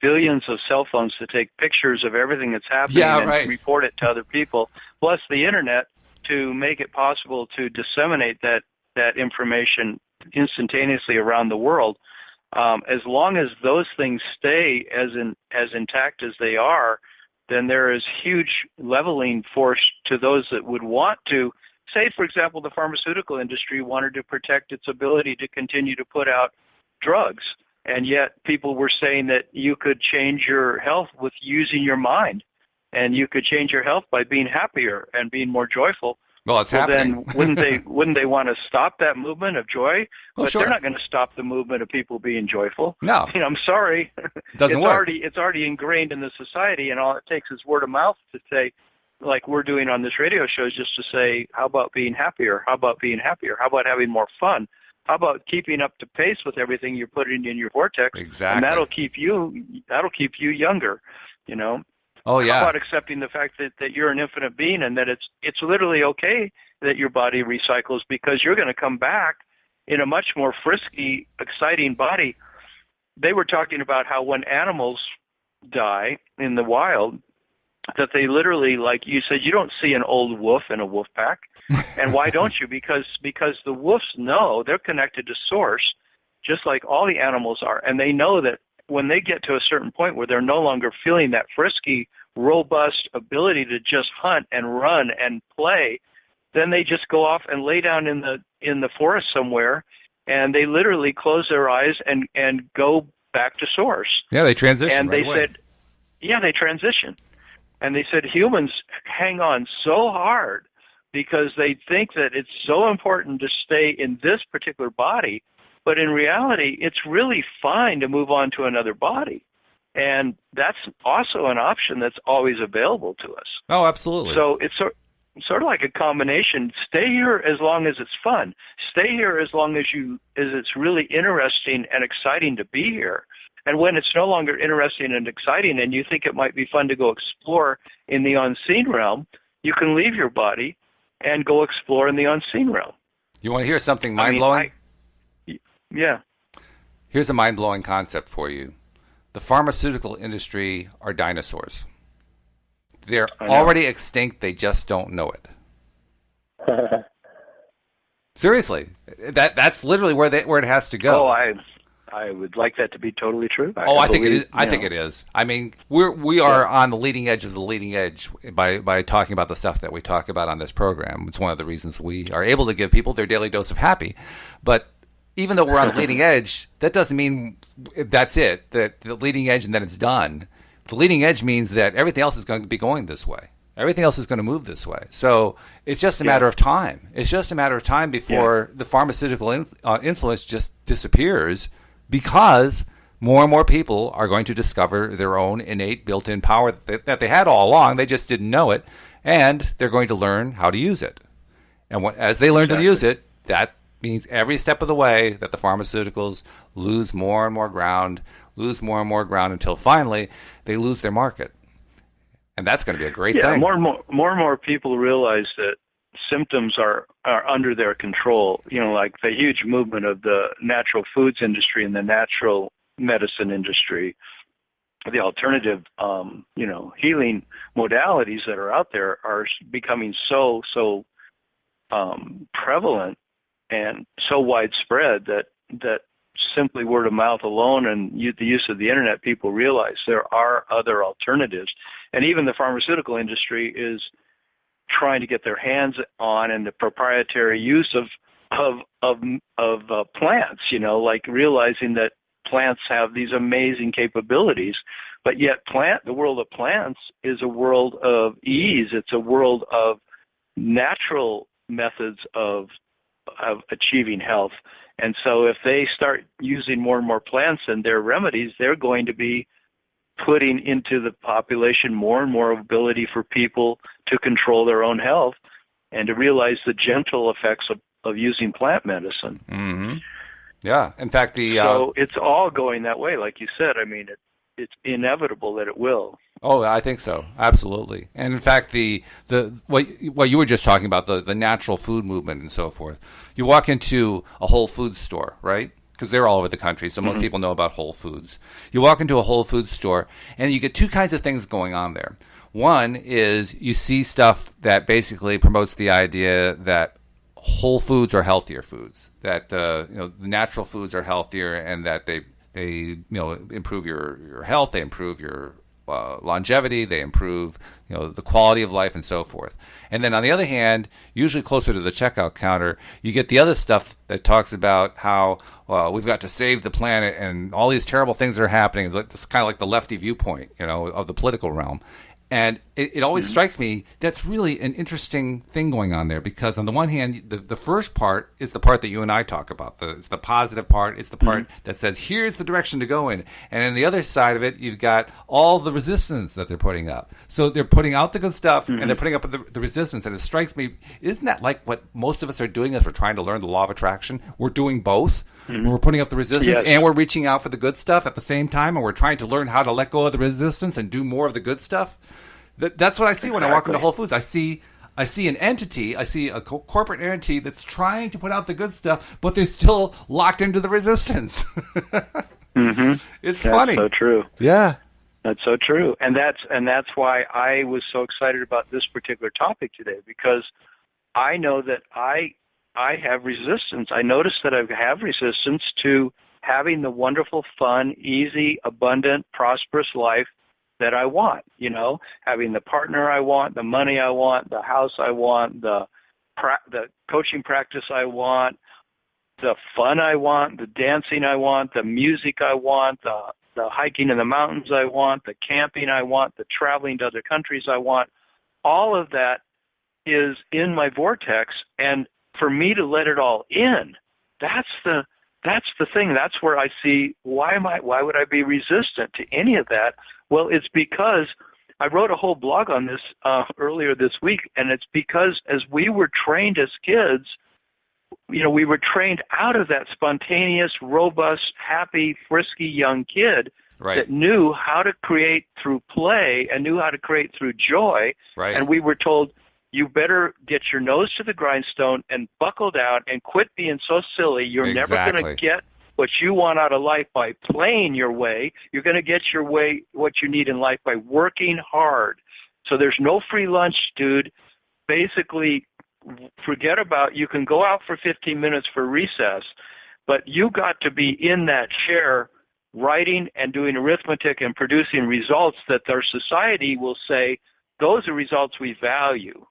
billions of cell phones to take pictures of everything that's happening and report it to other people, plus the Internet to make it possible to disseminate that information instantaneously around the world, as long as those things stay as intact as they are, then there is huge leveling force to those that would want to, say, for example, the pharmaceutical industry wanted to protect its ability to continue to put out drugs, and yet people were saying that you could change your health with using your mind, and you could change your health by being happier and being more joyful. Well, it's happening. Then wouldn't they want to stop that movement of joy? Well, but sure. They're not going to stop the movement of people being joyful. No. I'm sorry. Doesn't work. It's already ingrained in the society, and all it takes is word of mouth to say, like we're doing on this radio show, just to say, how about being happier? How about being happier? How about having more fun? How about keeping up to pace with everything you're putting in your vortex? Exactly. And that'll keep you younger, Oh, yeah. How about accepting the fact that you're an infinite being and that it's literally okay that your body recycles, because you're going to come back in a much more frisky, exciting body. They were talking about how when animals die in the wild, that they literally, like you said, you don't see an old wolf in a wolf pack. And why don't you? Because the wolves know they're connected to source, just like all the animals are. And they know that when they get to a certain point where they're no longer feeling that frisky, robust ability to just hunt and run and play, then they just go off and lay down in the forest somewhere, and they literally close their eyes and go back to source. Yeah, they transition. And they said, they transition. And they said humans hang on so hard because they think that it's so important to stay in this particular body But in reality, it's really fine to move on to another body. And that's also an option that's always available to us. Oh, absolutely. So it's sort of like a combination. Stay here as long as it's fun. Stay here as long as it's really interesting and exciting to be here. And when it's no longer interesting and exciting and you think it might be fun to go explore in the unseen realm, you can leave your body and go explore in the unseen realm. You want to hear something mind-blowing? Yeah. Here's a mind-blowing concept for you. The pharmaceutical industry are dinosaurs. They're already extinct. They just don't know it. Seriously, that's literally where it has to go. Oh, I would like that to be totally true. I think it is. I think it is. I mean, we are on the leading edge of the leading edge by talking about the stuff that we talk about on this program. It's one of the reasons we are able to give people their daily dose of happy. But even though we're on the leading edge, that doesn't mean that's it. That the leading edge and then it's done. The leading edge means that everything else is going to be going this way. Everything else is going to move this way. So it's just a matter of time. It's just a matter of time before the pharmaceutical influence just disappears, because more and more people are going to discover their own innate built-in power that they had all along. They just didn't know it, and they're going to learn how to use it. And as they learn to use it, that means every step of the way that the pharmaceuticals lose more and more ground until finally they lose their market. And that's going to be a great thing. More and more people realize that symptoms are under their control. You know, like the huge movement of the natural foods industry and the natural medicine industry, the alternative, healing modalities that are out there are becoming so prevalent and so widespread that simply word of mouth alone and the use of the internet, people realize there are other alternatives. And even the pharmaceutical industry is trying to get their hands on and the proprietary use of plants, like realizing that plants have these amazing capabilities, but yet the world of plants is a world of ease. It's a world of natural methods of achieving health. And so if they start using more and more plants and their remedies, they're going to be putting into the population more and more ability for people to control their own health and to realize the gentle effects of using plant medicine. Mm-hmm. Yeah. In fact, so it's all going that way, like you said. I mean, it's inevitable that it will. Oh, I think so. Absolutely. And in fact, what you were just talking about, the natural food movement and so forth. You walk into a Whole Foods store, right? Because they're all over the country, so most people know about Whole Foods. You walk into a Whole Foods store, and you get two kinds of things going on there. One is you see stuff that basically promotes the idea that whole foods are healthier foods, that the natural foods are healthier, and that they improve your health, they improve your longevity, they improve the quality of life and so forth. And then on the other hand, usually closer to the checkout counter, you get the other stuff that talks about how we've got to save the planet and all these terrible things are happening. It's kind of like the lefty viewpoint, of the political realm. And it always strikes me that's really an interesting thing going on there, because on the one hand, the first part is the part that you and I talk about. It's the positive part. It's the part that says, here's the direction to go in. And on the other side of it, you've got all the resistance that they're putting up. So they're putting out the good stuff, and they're putting up the resistance. And it strikes me, isn't that like what most of us are doing as we're trying to learn the law of attraction? We're doing both. We're putting up the resistance, and we're reaching out for the good stuff at the same time, and we're trying to learn how to let go of the resistance and do more of the good stuff. That's what I see when I walk into Whole Foods. I see an entity, I see a corporate entity that's trying to put out the good stuff, but they're still locked into the resistance. It's funny. That's so true. Yeah. That's so true. And that's why I was so excited about this particular topic today, because I know that I have resistance. I notice that I have resistance to having the wonderful, fun, easy, abundant, prosperous life that I want, having the partner I want, the money I want, the house I want, the coaching practice I want, the fun I want, the dancing I want, the music I want, the hiking in the mountains I want, the camping I want, the traveling to other countries I want. All of that is in my vortex, and for me to let it all in, that's the that's the thing. That's where I see why would I be resistant to any of that? Well, it's because I wrote a whole blog on this earlier this week, and it's because as we were trained as kids, we were trained out of that spontaneous, robust, happy, frisky young kid that knew how to create through play and knew how to create through joy. Right. And we were told, you better get your nose to the grindstone and buckle down and quit being so silly. You're never going to get what you want out of life by playing your way. You're going to get your way, what you need in life, by working hard. So there's no free lunch, dude. Basically, forget about, you can go out for 15 minutes for recess, but you got to be in that chair writing and doing arithmetic and producing results that our society will say, those are results we value,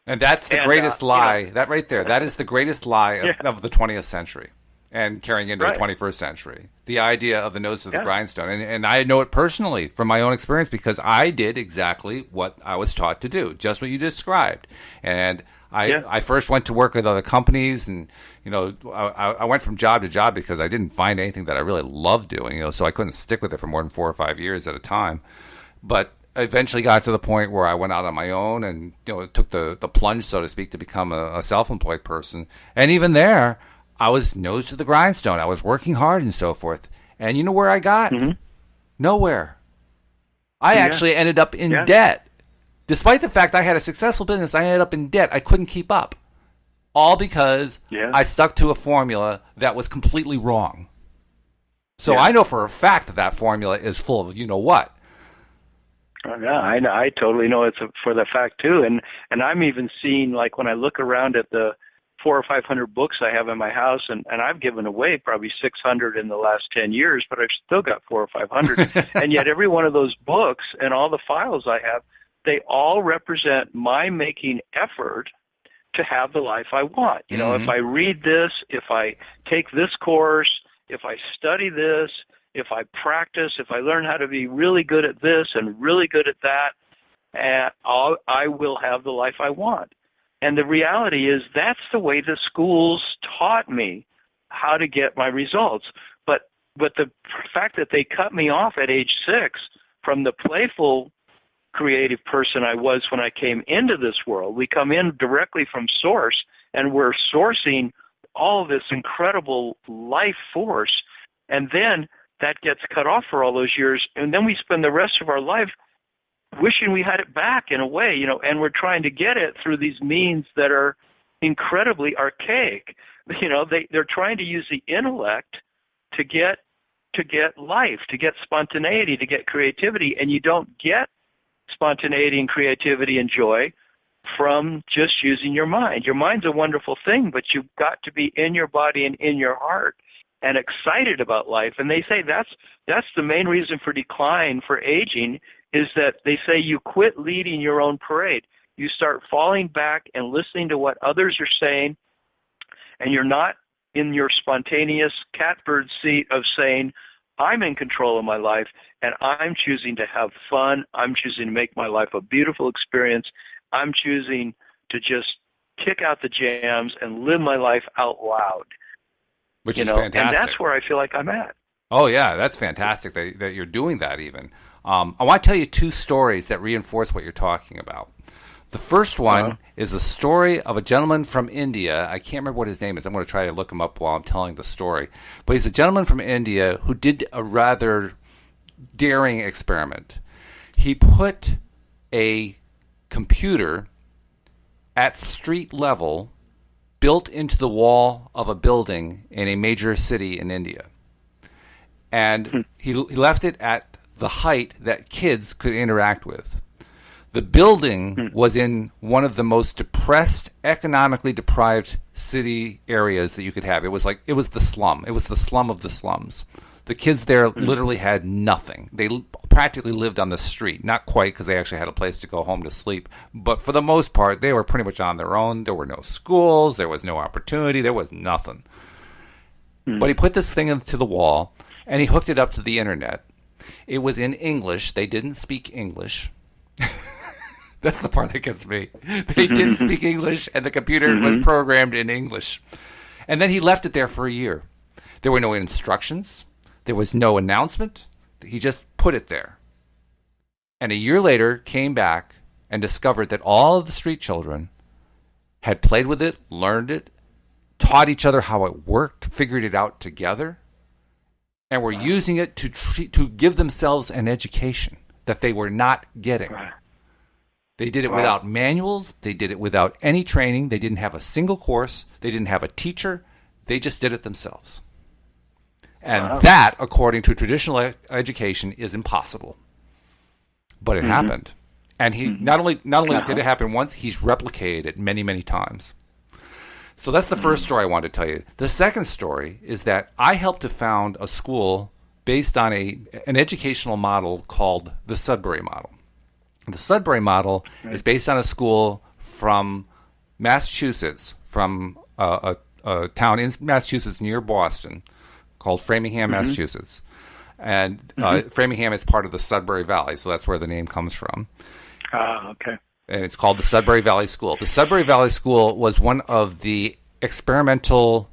And that's the greatest lie. That right there, that is the greatest lie of the 20th century and carrying into the 21st century. The idea of the nose to the grindstone. And I know it personally from my own experience because I did exactly what I was taught to do, just what you described. And I first went to work with other companies, and I went from job to job because I didn't find anything that I really loved doing. So I couldn't stick with it for more than 4 or 5 years at a time. But I eventually got to the point where I went out on my own and took the plunge, so to speak, to become a self-employed person. And even there, I was nose to the grindstone. I was working hard and so forth. And you know where I got? Mm-hmm. Nowhere. I actually ended up in debt. Despite the fact I had a successful business, I ended up in debt. I couldn't keep up. All because I stuck to a formula that was completely wrong. So I know for a fact that formula is full of you-know-what. Yeah, I totally know it's for the fact, too. And I'm even seeing, like, when I look around at the 400 or 500 books I have in my house, and I've given away probably 600 in the last 10 years, but I've still got 400 or 500. And yet every one of those books and all the files I have, they all represent my making effort to have the life I want. If I read this, if I take this course, if I study this, if I practice, if I learn how to be really good at this and really good at that, I will have the life I want. And the reality is that's the way the schools taught me how to get my results. But the fact that they cut me off at age 6 from the playful, creative person I was when I came into this world, we come in directly from source, and we're sourcing all this incredible life force, and then that gets cut off for all those years, and then we spend the rest of our life wishing we had it back in a way, and we're trying to get it through these means that are incredibly archaic. They're trying to use the intellect to get life, to get spontaneity, to get creativity, and you don't get spontaneity and creativity and joy from just using your mind. Your mind's a wonderful thing, but you've got to be in your body and in your heart and excited about life. And they say that's the main reason for decline, for aging, is that they say you quit leading your own parade. You start falling back and listening to what others are saying, and you're not in your spontaneous catbird seat of saying, I'm in control of my life, and I'm choosing to have fun. I'm choosing to make my life a beautiful experience. I'm choosing to just kick out the jams and live my life out loud. Which is fantastic. And that's where I feel like I'm at. Oh, yeah, that's fantastic that you're doing that even. I want to tell you 2 stories that reinforce what you're talking about. The first one is the story of a gentleman from India. I can't remember what his name is. I'm going to try to look him up while I'm telling the story. But he's a gentleman from India who did a rather daring experiment. He put a computer at street level built into the wall of a building in a major city in India. And he left it at the height that kids could interact with. The building was in one of the most depressed, economically deprived city areas that you could have. It was the slum. It was the slum of the slums. The kids there literally had nothing. They practically lived on the street. Not quite, because they actually had a place to go home to sleep. But for the most part, they were pretty much on their own. There were no schools. There was no opportunity. There was nothing. But he put this thing into the wall, and he hooked it up to the internet. It was in English. They didn't speak English. That's the part that gets me. They didn't speak English, and the computer was programmed in English. And then he left it there for a year. There were no instructions. There was no announcement. He just put it there. And a year later came back and discovered that all of the street children had played with it, learned it, taught each other how it worked, figured it out together, and were using it to give themselves an education that they were not getting. They did it without manuals. They did it without any training. They didn't have a single course. They didn't have a teacher. They just did it themselves. And that, according to traditional education, is impossible. But it happened. And he not only did it happen once, he's replicated it many, many times. So that's the first story I wanted to tell you. The second story is that I helped to found a school based on an educational model called the Sudbury model. The Sudbury model is based on a school from Massachusetts, from a town in Massachusetts near Boston called Framingham, Massachusetts. And Framingham is part of the Sudbury Valley, so that's where the name comes from. Okay. And it's called the Sudbury Valley School. The Sudbury Valley School was one of the experimental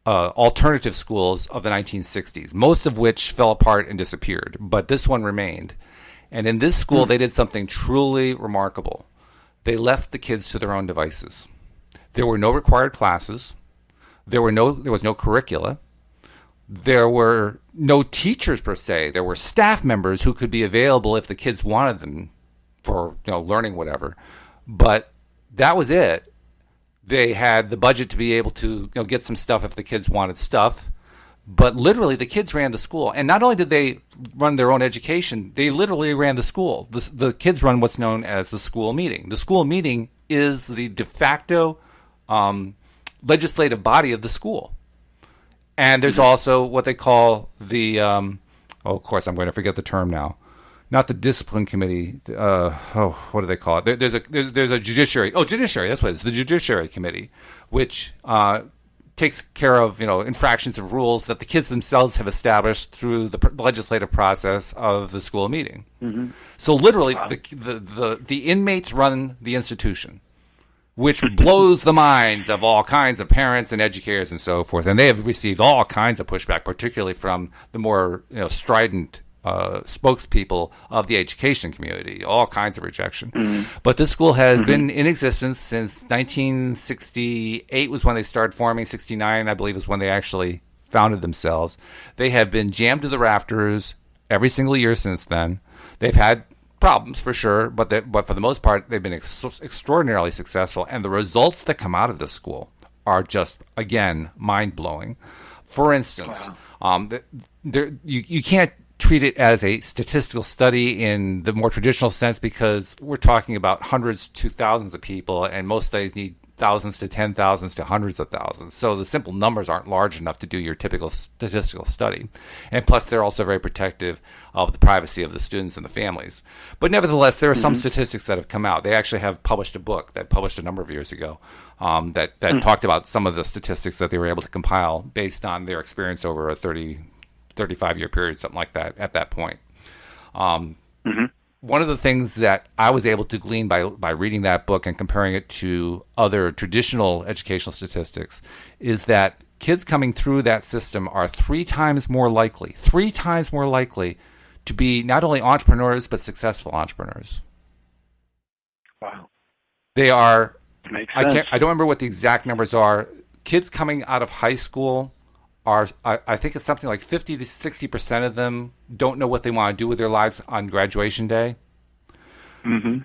alternative schools of the 1960s, most of which fell apart and disappeared, but this one remained. And in this school, they did something truly remarkable. They left the kids to their own devices. There were no required classes. There was no curricula. There were no teachers per se. There were staff members who could be available if the kids wanted them for learning whatever. But that was it. They had the budget to be able to get some stuff if the kids wanted stuff. But literally, the kids ran the school. And not only did they run their own education, they literally ran the school. The kids run what's known as the school meeting. The school meeting is the de facto legislative body of the school. And there's also what they call the, of course, I'm going to forget the term now. Not the discipline committee. What do they call it? There's a judiciary. Oh, judiciary. That's what it is. The judiciary committee, which takes care of infractions of rules that the kids themselves have established through the legislative process of the school meeting. So literally, the inmates run the institution, which blows the minds of all kinds of parents and educators and so forth. And they have received all kinds of pushback, particularly from the more strident spokespeople of the education community, all kinds of rejection. But this school has been in existence since 1968 was when they started forming. 69, I believe, is when they actually founded themselves. They have been jammed to the rafters every single year since then. They've had problems for sure, but for the most part, they've been extraordinarily successful. And the results that come out of this school are just, again, mind-blowing. For instance, you can't treat it as a statistical study in the more traditional sense because we're talking about hundreds to thousands of people, and most studies need thousands to 10,000s to hundreds of thousands. So the simple numbers aren't large enough to do your typical statistical study. And plus, they're also very protective of the privacy of the students and the families. But nevertheless, there are some statistics that have come out. They actually have published a book that published a number of years ago that talked about some of the statistics that they were able to compile based on their experience over a 35-year period, something like that, at that point. One of the things that I was able to glean by reading that book and comparing it to other traditional educational statistics is that kids coming through that system are three times more likely to be not only entrepreneurs, but successful entrepreneurs. Wow. They are, Makes sense. I don't remember what the exact numbers are. Kids coming out of high school are, I think it's something like 50 to 60% of them don't know what they want to do with their lives on graduation day.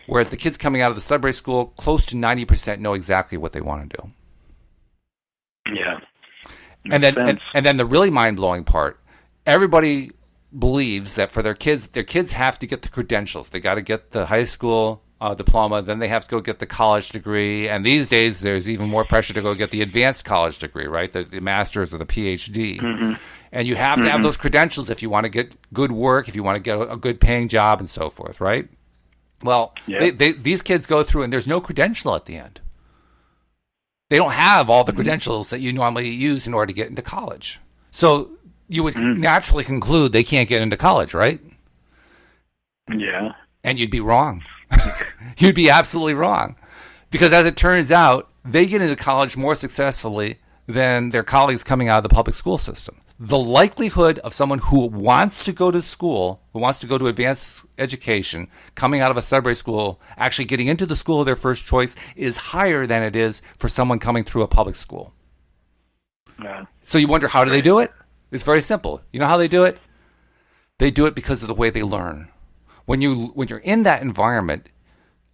Whereas the kids coming out of the Sudbury School, close to 90% know exactly what they want to do. Yeah. And then the really mind-blowing part, everybody believes that for their kids have to get the credentials. They got to get the high school diploma, then they have to go get the college degree. And these days, there's even more pressure to go get the advanced college degree, right? The master's or the PhD. And you have to have those credentials if you want to get good work, if you want to get a good paying job and so forth, right? Well, these kids go through and there's no credential at the end. They don't have all the credentials that you normally use in order to get into college. So you would naturally conclude they can't get into college, right? Yeah. And you'd be wrong. You'd be absolutely wrong. Because as it turns out, they get into college more successfully than their colleagues coming out of the public school system. the likelihood of someone who wants to go to school, who wants to go to advanced education, coming out of a Sudbury school, actually getting into the school of their first choice is higher than it is for someone coming through a public school. Yeah. So you wonder, how do they do it? It's very simple. You know how they do it? They do it because of the way they learn. When you're in that environment,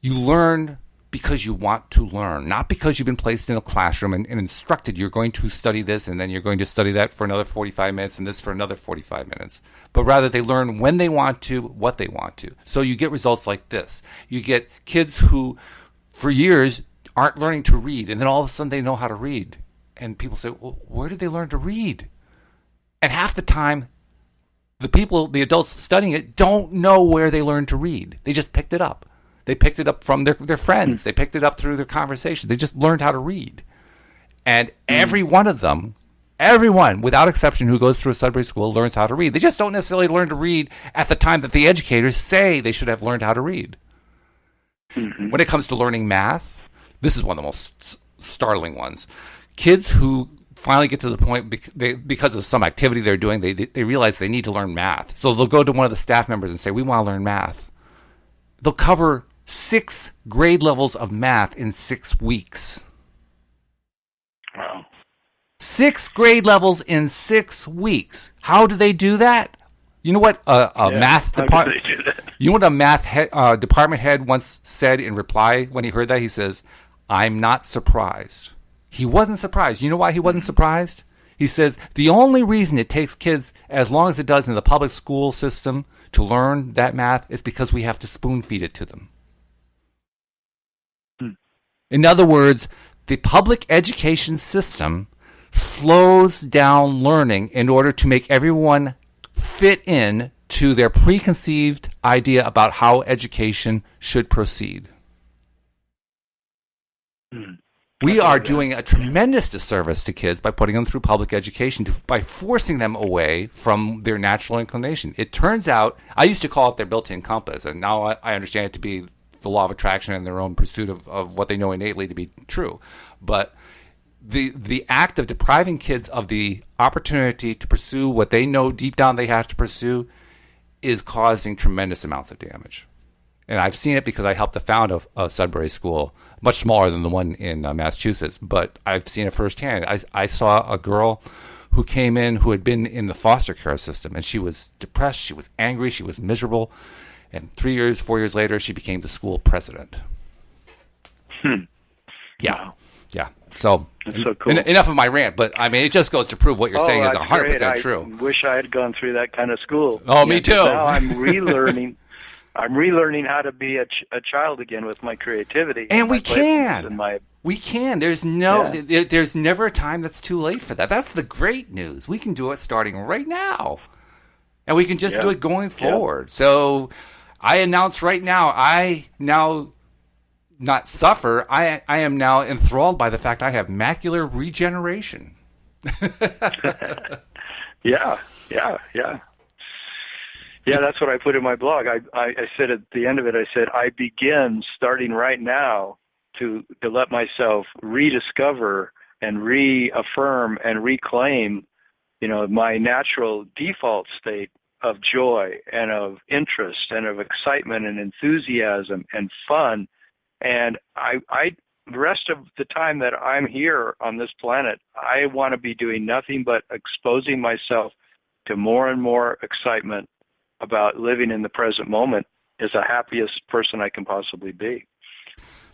you learn because you want to learn, not because you've been placed in a classroom and instructed you're going to study this and then you're going to study that for another 45 minutes and this for another 45 minutes. But rather they learn when they want to, what they want to. So you get results like this. You get kids who, for years, aren't learning to read, and then all of a sudden they know how to read. And people say, well, where did they learn to read? And half the time, the adults studying it, don't know where they learned to read. They just picked it up. They picked it up from their friends. They picked it up through their conversations. They just learned how to read. And every one of them, everyone, without exception, who goes through a Sudbury school learns how to read. They just don't necessarily learn to read at the time that the educators say they should have learned how to read. Mm-hmm. When it comes to learning math, this is one of the most startling ones. Kids who finally get to the point because of some activity they're doing, they realize they need to learn math. So they'll go to one of the staff members and say, we want to learn math. They'll cover 6 grade levels of math in 6 weeks. Wow. 6 grade levels in 6 weeks. How do they do that? You know what math department? You know what a math department head once said in reply when he heard that? He says, "I'm not surprised." He wasn't surprised. You know why he wasn't surprised? He says the only reason it takes kids as long as it does in the public school system to learn that math is because we have to spoon feed it to them. In other words, the public education system slows down learning in order to make everyone fit in to their preconceived idea about how education should proceed. We are doing a tremendous disservice to kids by putting them through public education, by forcing them away from their natural inclination. It turns out, I used to call it their built-in compass, and now I understand it to be the law of attraction and their own pursuit of what they know innately to be true. But the act of depriving kids of the opportunity to pursue what they know deep down they have to pursue is causing tremendous amounts of damage. And I've seen it because I helped the found a Sudbury school, much smaller than the one in Massachusetts, but I've seen it firsthand. I saw a girl who came in who had been in the foster care system, and she was depressed, she was angry, she was miserable, and 4 years later, she became the school president. Yeah. Wow. Yeah. So, so cool. Enough of my rant, but I mean, it just goes to prove what you're saying is 100% true. I wish I had gone through that kind of school. Oh, me too. Now I'm relearning. I'm relearning how to be a child again with my creativity. And we can. We can. There's never a time that's too late for that. That's the great news. We can do it starting right now. And we can just do it going forward. So I announce right now, I now not suffer. I am now enthralled by the fact I have macular regeneration. Yeah, that's what I put in my blog. I said at the end of it, I said, I begin starting right now to let myself rediscover and reaffirm and reclaim, my natural default state of joy and of interest and of excitement and enthusiasm and fun. And the rest of the time that I'm here on this planet, I want to be doing nothing but exposing myself to more and more excitement about living in the present moment as the happiest person I can possibly be.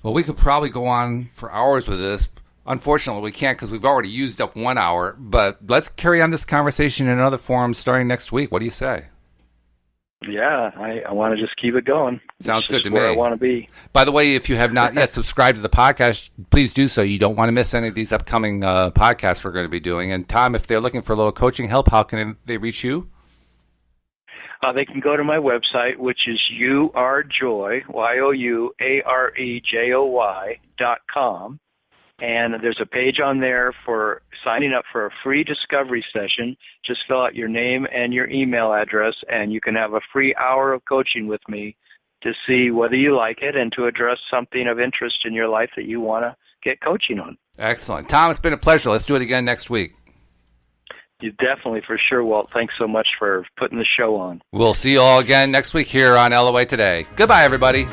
Well, we could probably go on for hours with this. Unfortunately, we can't because we've already used up 1 hour, but let's carry on this conversation in another forum starting next week. What do you say? Yeah, I want to just keep it going. Sounds good to me. Where I want to be. By the way, if you have not yet subscribed to the podcast, please do so. You don't want to miss any of these upcoming podcasts we're going to be doing. And Tom, if they're looking for a little coaching help, how can they reach you? They can go to my website, which is youarejoy, youarejoy.com. And there's a page on there for signing up for a free discovery session. Just fill out your name and your email address, and you can have a free hour of coaching with me to see whether you like it and to address something of interest in your life that you want to get coaching on. Excellent. Tom, it's been a pleasure. Let's do it again next week. You definitely, for sure, Walt. Thanks so much for putting the show on. We'll see you all again next week here on LOA Today. Goodbye, everybody.